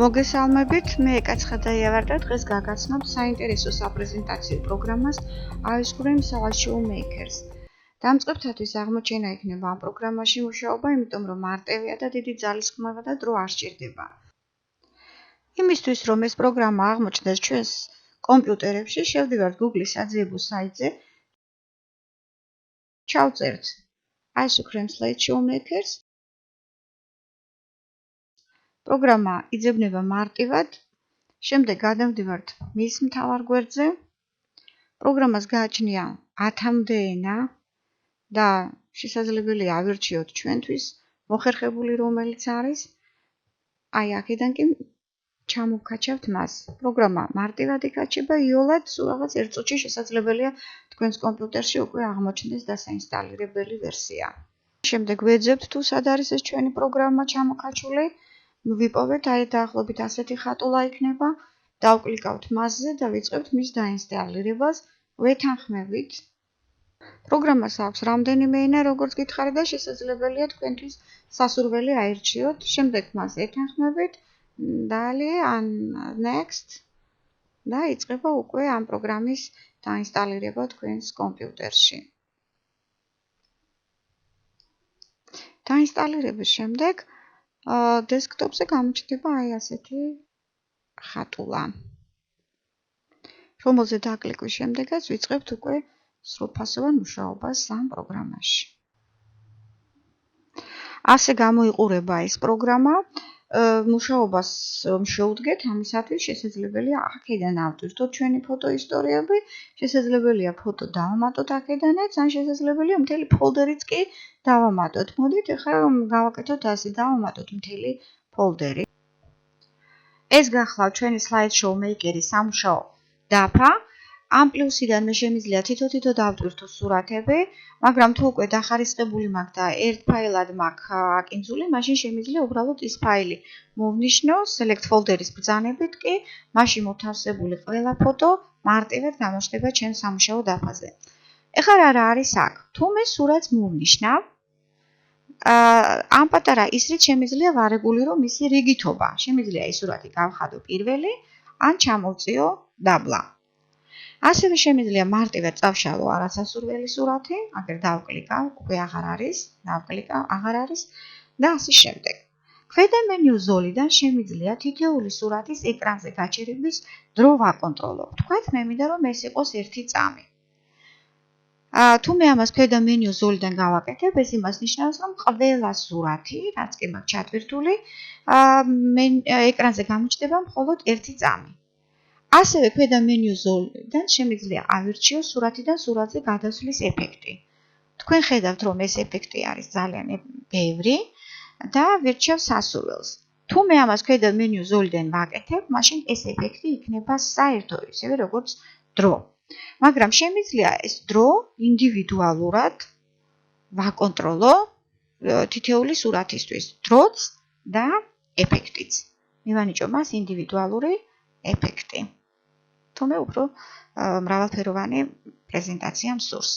მოგესალმებით, მე ეკაცხადაია და დღეს გაგაცნობ საინტერესო საპრეზენტაციო პროგრამას iScreen Slideshow Makers. დამწყებთათვის აღმოჩენა იქნება ამ პროგრამაში მუშაობა, იმიტომ რომ მარტივია და დიდი ძალისხმევა და დრო არ სჭირდება. იმისთვის რომ ეს პროგრამა აღმოჩნდეს ჩვენს კომპიუტერებში, შევდივართ Google-ის საძიებო საიტზე, ჩავწერთ iScreen Slideshow Makers. პროგრამა იძებნება მარტივად, შემდეგ გადავდივართ მის მთავარ გვერდზე. პროგრამას გააჩნია 1000-მდე ენა და შესაძლებელია ავირჩიოთ ჩვენთვის მოხერხებული რომელიც არის. აი აქედან კი ჩამოვკაჩავთ მას. პროგრამა მარტივად იკაჩება, იოლად სულ რაღაც 1 წუთში შესაძლებელია თქვენს კომპიუტერში უკვე აღმოჩნდეს დასაინსტალირებელი ვერსია. შემდეგ ვეძებთ თუ სად არის ეს ჩვენი პროგრამა ჩამოკაჩული. ვიპოვეთ აი დაახლოებით ასეთი ხატულა იქნება, დავკლიკავთ მასზე და ვიწყებთ მის დაინსტალირებას, ვეთანხმებით. პროგრამას აქვს რამდენიმე ენა, როგორც გითხარით და შესაძლებელია თქვენთვის სასურველი აირჩიოთ. შემდეგ მას ეთანხმებით, დალე ან next და იწყება უკვე ამ პროგრამის დაინსტალირება თქვენს კომპიუტერში. დაინსტალირების შემდეგ დესკტოპზე გამოჩნდება აი ასეთი ხატულა, რომელზე დაკლიკის შემდეგაც ვიწყებთ უკვე სრულფასოვან მუშაობას ამ პროგრამაში. ასე გამოიყურება ეს პროგრამა, მუშაობას შეუდგეთ, ამისათვის შესაძლებელია აქედან ავტვირთოთ ჩვენი ფოტოისტორიები, შესაძლებელია ფოტო დავამატოთ აქედანაც, ან შესაძლებელია მთელი ფოლდერიც კი დავამატოთ. მოდით ახლა გავაკეთოთ ასე, დავამატოთ მთელი ფოლდერი. ეს გახლავთ ჩვენი Slideshow Maker-ის სამუშაო დაფა. ამ პლუსიდან მე შემიძლია თითო-თითო დავტვირთო სურათები, მაგრამ თუ უკვე დახარისხებული მაქვს და ერთ ფაილად მაქვს აკინძული, მაშინ შემიძლია უბრალოდ ის ფაილი მოვნიშნო, select folder-ის ბრძანებით კი, მაშინ მოთავსებული ყველა ფოტო მარტივად გამოჩნდება ჩემს სამუშაო დაფაზე. ეხლა რა არის აქ? თუ მე სურათს მოვნიშნავ, ამ პატარა ისრით შემიძლია ვარეგულირო მისი რიგითობა. შემიძლია ეს სურათი გავხადო პირველი, ან ჩამოვწიო დაბლა. ასევე შემიძლია მარტივად წავშალო არასასურველი სურათი, აგერ დავკლიკავ, უკვე აღარ არის, დავკლიკავ, აღარ არის და ასე შემდეგ. ქვედა მენიუ ზოლიდან შემიძლია თითოეული სურათის ეკრანზე გაჩერების დრო ვაკონტროლო. თქვათ მე მინდა რომ ეს იყოს 1 წამი. თუ მე ამას ქვედა მენიუ ზოლიდან გავაკეთებ, ეს იმას ნიშნავს, რომ ყველა სურათი, რაც კი მაქვს ჩატვირთული, ეკრანზე გამოჩნდება მხოლოდ 1 წამი. ასევე ქვედა მენიუ ზოლიდან შემიძლია ავირჩიო სურათიდან სურათზე გადასვლის ეფექტი. თქვენ ხედავთ, რომ ეს ეფექტი არის ძალიან ბევრი და ვირჩევ სასურველს. თუ მე ამას ქვედა მენიუ ზოლიდან ვაკეთებ, მაშინ ეს ეფექტი იქნება საერთო, ისევე როგორც დრო. მაგრამ შემიძლია ეს დრო ინდივიდუალურად ვაკონტროლო თითოეული სურათისთვის, დროც და ეფექტიც. მივანიჭო მას ინდივიდუალური ეფექტი. თუმე უფრო მრავალფეროვანი პრეზენტაცია მსურს.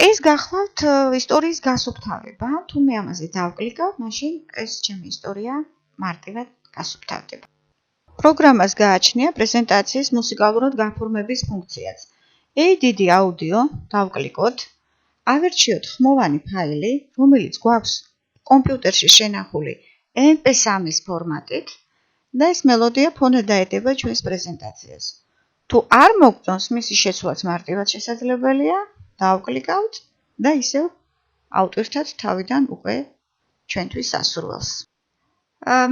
ეს გახლავთ ისტორიის გასუფთავება. თუ მე ამაზე დავკლიკავ, მაშინ ეს ჩემი ისტორია მარტივად გასუფთავდება. პროგრამას გააჩნია პრეზენტაციის მუსიკალურად გაფორმების ფუნქციაც. ADD audio დავკლიკოთ, ავირჩიოთ ხმოვანი ფაილი, რომელიც გვაქვს კომპიუტერში შენახული MP3-ის ფორმატით და ეს მელოდია ფონად დაეტება ჩვენს პრეზენტაციას. თუ არ მოგწონს, მისი შეცვლაც მარტივად შესაძლებელია, დავკლიკავთ და ისევ ავტვირთოთ თავიდან უკვე ჩვენთვის სასურველს.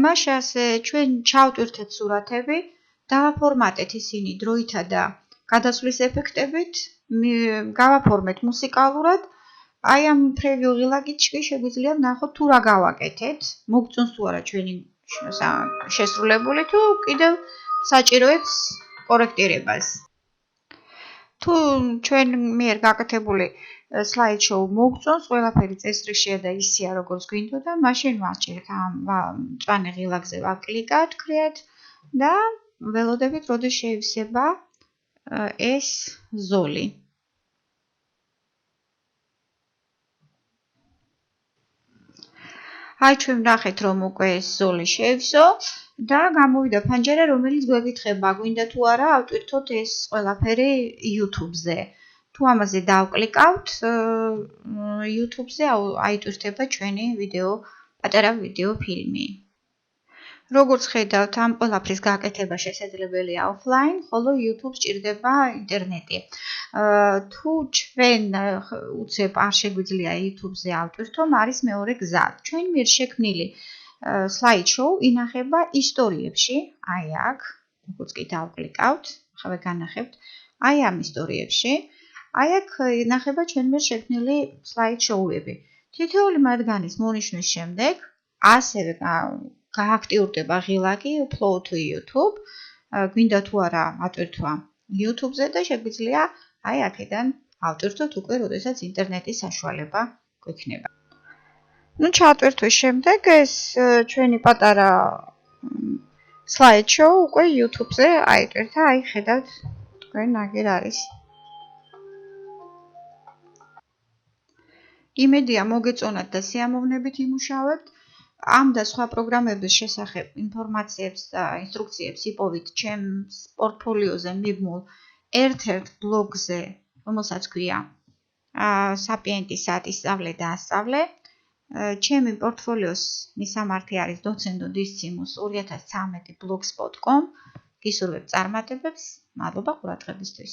მაშინ ასე ჩვენ ჩავტვირთეთ სურათები, დავაფორმატეთ ისინი დროითა და გადასვლის ეფექტებით, გავაფორმეთ მუსიკალურად. აი ამ preview ღილაკში კი შეგვიძლია ვნახოთ თუ რა გავაკეთეთ, მოგწონს თუ არა ჩვენი შესრულებული, თუ კიდევ საჭიროებს კორექტირებას. თუ ჩვენ მიერ გაკეთებული slideshow მოგწონს, ყველაფერი წესრიგშია და ისეა როგორც გვინდოდა, მაშინ ვაჭერთ ამ მწვანე ღილაკზე ვაკლიკავთ create და ველოდებით როდის შეივსება ეს ზოლი. აი ჩვენ ვნახეთ რომ უკვე ეს ზოლი შეივსო და გამოვიდა ფანჯარა რომელიც გვეკითხება გვინდა თუ არა ავტვირთოთ ეს ყველაფერი YouTube-ზე. თუ ამაზე დავკლიკავთ YouTube-ზე აიტვირთება ჩვენი ვიდეო პატარა ვიდეო ფილმი. როგორც ხედავთ, ამ ყველაფრის გაკეთება შესაძლებელია offline, ხოლო YouTube სჭირდება ინტერნეტი. თუ ჩვენ უცებ არ შეგვიძლია YouTube-ზე ავტვირთო, არის მეორე გზა. ჩვენ მიერ შექმნილი slideshow ინახება ისტორიებში, აი აქ, როგორც კი დავკლიკავთ, ახლა განახებთ, აი ამ ისტორიებში. აი აქ ინახება ჩვენ მიერ შექმნილი slideshow-ები. თითოეული მათგანის მონიშნვის შემდეგ ასევე გააქტიურდება ღილაკი Upload to YouTube. გვინდა თუ არა ატვირთვა YouTube-ზე და შეგვიძლია აი აქედან ავტვირთოთ უკვე, როდესაც ინტერნეტის საშუალება გვექნება. ნუ ჩაატვირთვის შემდეგ ეს ჩვენი პატარა slideshow უკვე YouTube-ზე აიტვირთა, აი ხედავთ თქვენ აგერ არის. იმედია მოგეწონათ და სიამოვნებით იმუშავებთ. ამ და სხვა პროგრამების შესახებ ინფორმაციებს და ინსტრუქციებს იპოვეთ ჩემს პორტფოლიოზე მიბმულ ერთ-ერთ ბლოგზე, რომელსაც ქვია საპიენტის საათისწავლე და ასწავლე. ჩემი პორტფოლიოს მისამართი არის docento discimus 2013 blogspot.com. გისურვებთ წარმატებებს. მადლობა ყურადღებისთვის.